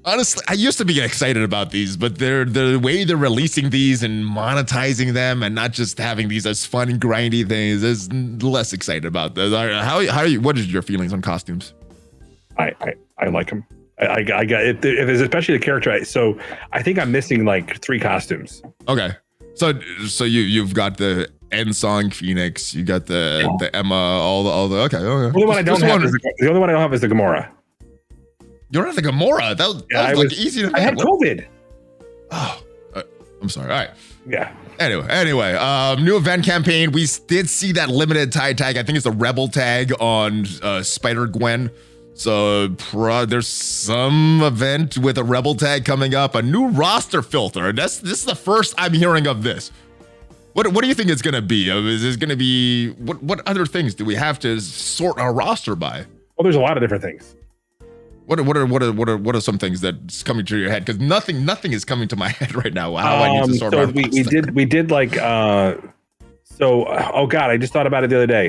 Honestly, I used to be excited about these, but the way they're releasing these and monetizing them and not just having these as fun and grindy things is less excited about those. What is your feelings on costumes? I like them. I got if it's especially the character. So I think I'm missing like 3 costumes. Okay. So you've got the Ensong Phoenix, you got the Emma, all the okay. The only one I don't have is the Gamora. You don't have the Gamora. That was easy to make. I had COVID. Oh, I'm sorry. All right. Yeah. Anyway, new event campaign. We did see that limited tag. I think it's the Rebel tag on Spider-Gwen. So there's some event with a Rebel tag coming up. A new roster filter. This is the first I'm hearing of this. What do you think it's gonna be? Is this gonna be what other things do we have to sort our roster by? Well, there's a lot of different things. What are some things that's coming to your head? Because nothing is coming to my head right now. How I need to sort out. We did like oh god, I just thought about it the other day.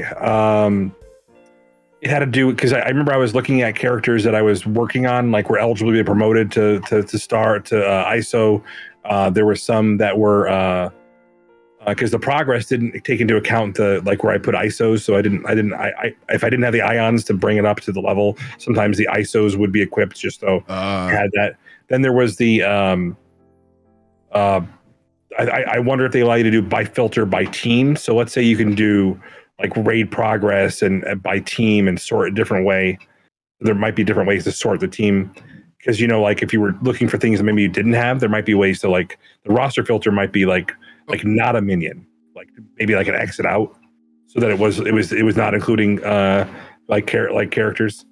It had to do because I remember I was looking at characters that I was working on, like were eligible to be promoted to ISO. There were some that were because the progress didn't take into account the like where I put ISOs, so if I didn't have the ions to bring it up to the level, sometimes the ISOs would be equipped just so I had that. Then there was the I wonder if they allow you to do by filter by team. So let's say you can do like raid progress and by team and sort a different way. There might be different ways to sort the team. Because like if you were looking for things that maybe you didn't have, there might be ways to like the roster filter might be like not a minion, like maybe like an exit out, so that it was not including like characters.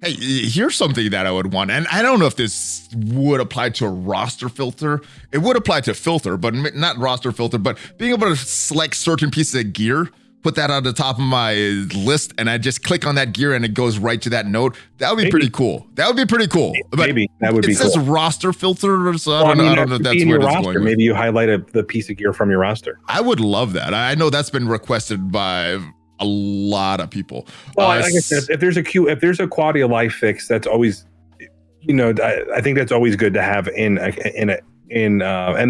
Hey, here's something that I would want, and I don't know if this would apply to a roster filter. It would apply to filter, but not roster filter, but being able to select certain pieces of gear, put that on the top of my list, and I just click on that gear and it goes right to that node. That would be pretty cool. That would be pretty cool. Maybe that would be cool. It says roster filter, so I don't know if that's where it's going. Maybe you highlight the piece of gear from your roster. I would love that. I know that's been requested by a lot of people. Well, like I said, if there's a quality of life fix, that's always, I think that's always good to have in and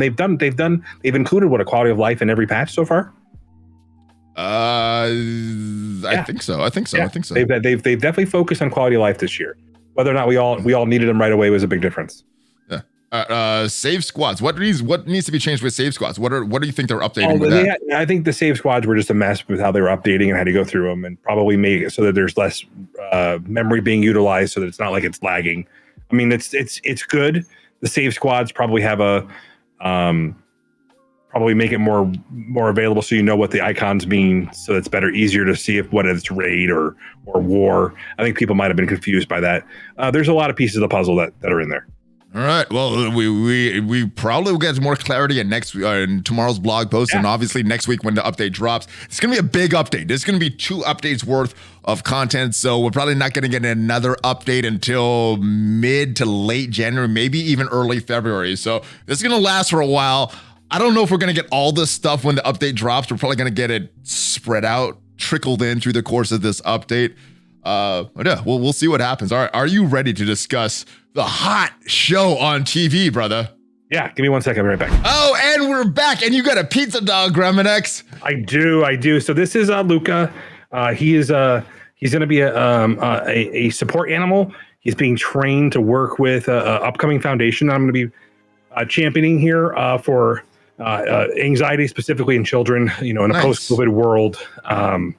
they've included a quality of life in every patch so far. I think so. Yeah. They've definitely focused on quality of life this year. Whether or not we all needed them right away was a big difference. Yeah. Save squads. What needs to be changed with save squads? What do you think they're updating with that? I think the save squads were just a mess with how they were updating and how to go through them, and probably make it so that there's less memory being utilized, so that it's not like it's lagging. I mean, it's good. The save squads probably have a probably make it more available, so you know what the icons mean, so it's easier to see whether it's raid or war. I think people might have been confused by that. There's a lot of pieces of the puzzle that are in there. All right. Well, we probably will get more clarity in tomorrow's blog post, and obviously next week when the update drops. It's gonna be a big update. There's gonna be 2 updates worth of content, so we're probably not gonna get another update until mid to late January, maybe even early February. So this is gonna last for a while. I don't know if we're gonna get all this stuff when the update drops. We're probably gonna get it spread out, trickled in through the course of this update. But yeah, we'll see what happens. All right, are you ready to discuss the hot show on TV, brother? Yeah, give me 1 second. I'll be right back. Oh, and we're back, and you got a pizza dog, Remanx. I do. So this is Luca. He's going to be a support animal. He's being trained to work with an upcoming foundation that I'm going to be championing here for anxiety, specifically in children. In a post-COVID world. So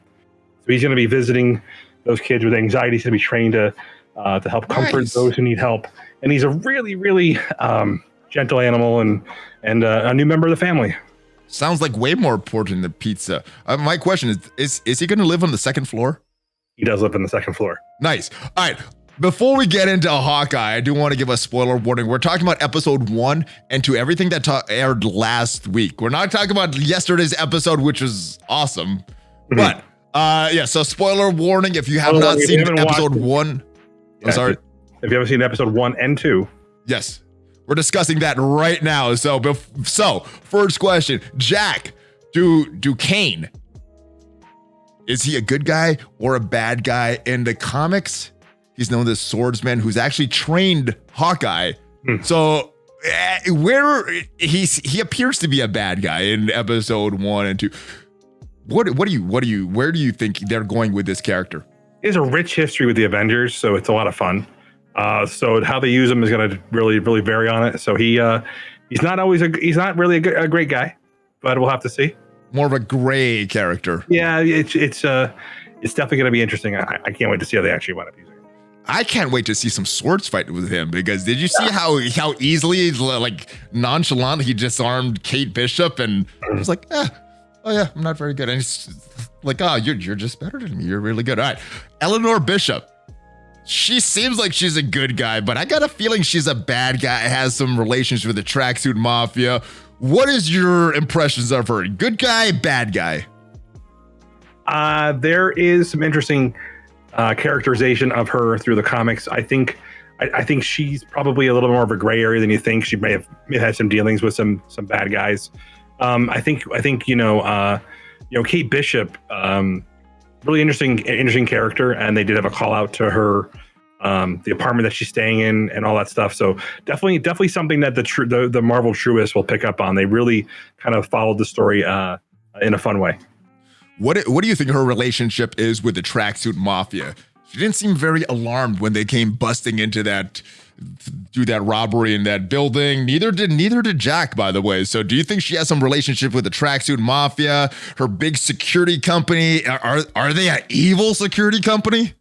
he's going to be visiting those kids with anxiety. He's going to be trained to help comfort those who need help. And he's a really, really gentle animal and a new member of the family. Sounds like way more important than pizza. My question is he going to live on the 2nd floor? He does live on the 2nd floor. Nice. All right. Before we get into Hawkeye, I do want to give a spoiler warning. We're talking about episode 1 and 2, everything that aired last week. We're not talking about yesterday's episode, which was awesome. Mm-hmm. But so spoiler warning if you have not seen episode 1. I'm sorry. If you haven't seen episode 1 and 2. Yes. We're discussing that right now. So first question, Jack, do Kane, is he a good guy or a bad guy? In the comics, he's known as swordsman who's actually trained Hawkeye. So where he appears to be a bad guy in episode 1 and 2. Where do you think they're going with this character? He has a rich history with the Avengers, so it's a lot of fun. So how they use him is going to really, really vary on it. So he's not really a great guy, but we'll have to see. More of a gray character. Yeah, it's definitely going to be interesting. I can't wait to see how they actually wind up using him. I can't wait to see some swords fight with him, because did you see how easily, like, nonchalant he disarmed Kate Bishop, and I was like, oh yeah, I'm not very good. And he's like, oh, you're just better than me. You're really good. All right, Eleanor Bishop. She seems like she's a good guy, but I got a feeling she's a bad guy. Has some relations with the tracksuit mafia. What is your impressions of her? Good guy, bad guy? There is some interesting characterization of her through the comics. I think she's probably a little more of a gray area than you think. She may have had some dealings with some bad guys. I think Kate Bishop, really interesting character, and they did have a call out to her, the apartment that she's staying in, and all that stuff. So definitely something that the Marvel truists will pick up on. They really kind of followed the story in a fun way. What do you think her relationship is with the tracksuit mafia? She didn't seem very alarmed when they came busting into that robbery in that building. Neither did Jack, by the way. So do you think she has some relationship with the tracksuit mafia, her big security company? Are they an evil security company?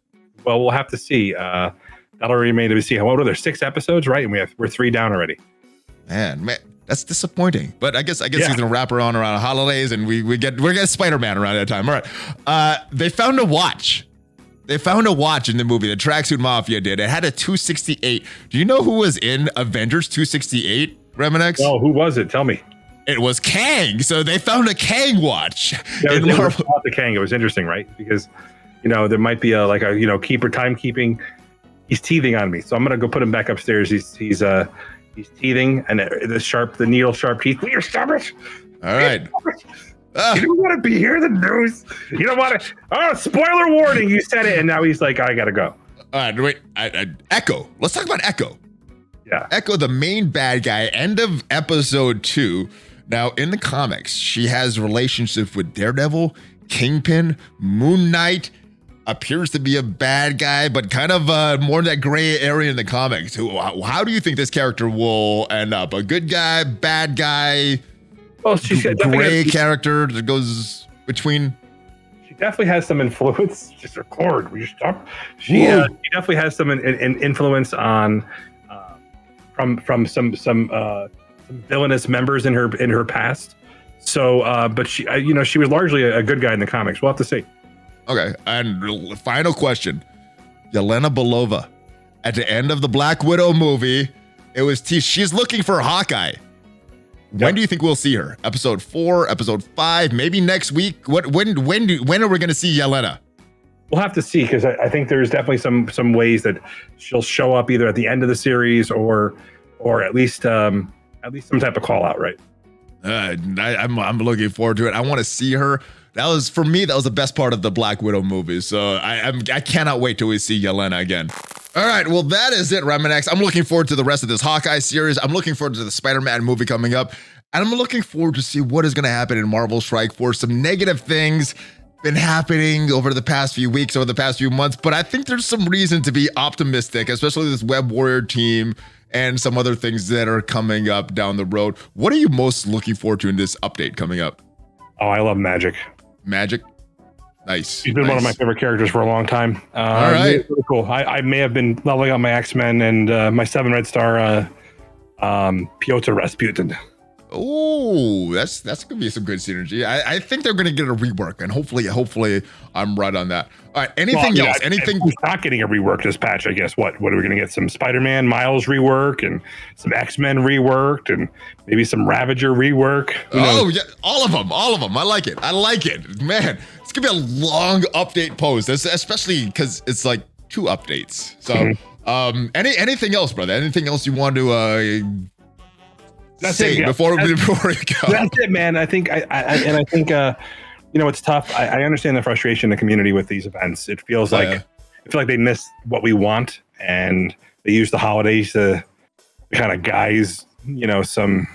Well, we'll have to see. That'll remain to be seen. What are there, 6 episodes, right? And we're 3 down already. Man, that's disappointing. But I guess he's gonna wrap her on around holidays, and we're getting Spider-Man around that time. All right. They found a watch. They found a watch in the movie. The Tracksuit Mafia did. It had a 268. Do you know who was in Avengers 268, Remanx? Oh, who was it? Tell me. It was Kang. So they found a Kang watch. Yeah, it was the Kang. It was interesting, right? Because, there might be a keeper timekeeping. He's teething on me, so I'm gonna go put him back upstairs. He's teething, and the needle sharp teeth. Will you stop it? All right. You don't want to be here. The news. You don't want to. Oh, spoiler warning! You said it, and now he's like, I gotta go. All right, wait. Echo. Let's talk about Echo. Yeah. Echo, the main bad guy. End of episode 2. Now, in the comics, she has relationships with Daredevil, Kingpin, Moon Knight. Appears to be a bad guy, but kind of more in that gray area in the comics. How do you think this character will end up? A good guy, bad guy, well, she's gray character that goes between? She definitely has some influence. Just record. Will you stop? She definitely has some influence on from some villainous members in her past. So, but she was largely a good guy in the comics. We'll have to see. Okay, and final question. Yelena Belova. At the end of the Black Widow movie, it was she's looking for Hawkeye. When do you think we'll see her? Episode 4, episode 5, maybe next week? When are we going to see Yelena? We'll have to see, because I think there's definitely some ways that she'll show up either at the end of the series or at least some type of call out, right? I'm looking forward to it. I want to see her. That was the best part of the Black Widow movie. So I cannot wait till we see Yelena again. All right, well, that is it, Remanx. I'm looking forward to the rest of this Hawkeye series. I'm looking forward to the Spider-Man movie coming up. And I'm looking forward to see what is going to happen in Marvel Strike Force. Some negative things been happening over the past few weeks, over the past few months. But I think there's some reason to be optimistic, especially this Web Warrior team and some other things that are coming up down the road. What are you most looking forward to in this update coming up? Oh, I love Magic. Magic? Nice. He's been one of my favorite characters for a long time. All right. Really cool. I may have been leveling up my X-Men and my 7 red star Piotr Rasputin. Oh, that's gonna be some good synergy. I think they're gonna get a rework, and hopefully I'm right on that. All right, anything else? Anything? He's not getting a rework this patch, I guess. What are we gonna get? Some Spider-Man Miles rework and some X-Men reworked and maybe some Ravager rework. Oh yeah, all of them. I like it. Man, it's gonna be a long update post, especially because it's like 2 updates. So, anything else, brother? Anything else you want to That's say it, before you go? That's it, man. I think it's tough. I understand the frustration in the community with these events. It feels like I feel like they miss what we want, and they use the holidays to kind of guise, some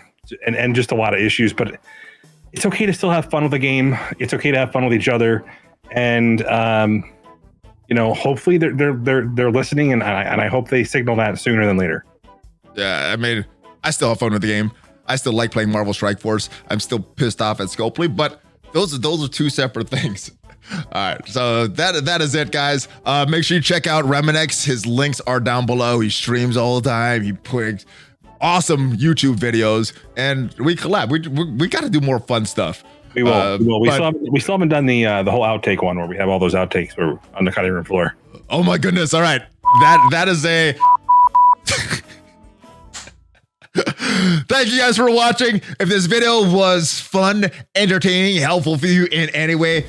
and just a lot of issues. But it's okay to still have fun with the game. It's okay to have fun with each other, and hopefully they're listening, and I hope they signal that sooner than later. Yeah, I mean, I still have fun with the game. I still like playing Marvel Strike Force. I'm still pissed off at Scopely, but those are 2 separate things. All right, so that is it, guys. Make sure you check out Remanx. His links are down below. He streams all the time. He puts awesome YouTube videos, and we collab. We got to do more fun stuff. We will. We still haven't done the whole outtake one where we have all those outtakes where we're on the cutting room floor. Oh my goodness! All right, that is a. Thank you guys for watching. If this video was fun, entertaining, helpful for you in any way,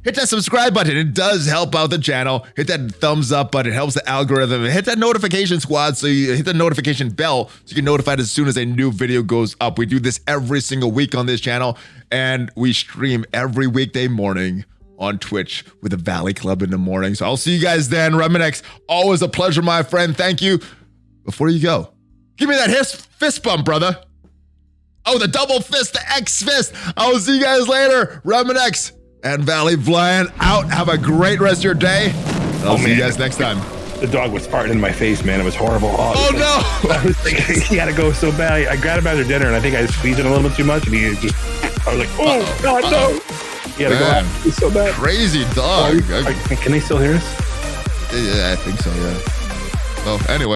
hit that subscribe button. It does help out the channel. Hit that thumbs up button. It helps the algorithm. Hit that notification squad, so you hit the notification bell so you get notified as soon as a new video goes up. We do this every single week on this channel, and we stream every weekday morning on Twitch with the Valley Club in the morning. So I'll see you guys then. Remanx, always a pleasure, my friend. Thank you. Before you go, give me that fist bump, brother. Oh, the double fist, the X fist. I will see you guys later. Remanx and ValleyFlyin out. Have a great rest of your day. I'll see you guys next time. The dog was farting in my face, man. It was horrible. Oh no! I was like, he had to go so bad. I grabbed him after dinner, and I think I squeezed it a little bit too much, and I was like, oh, God, no. He had to go out. It was so bad. Crazy dog. Can they still hear us? Yeah, I think so, yeah. Well, anyway.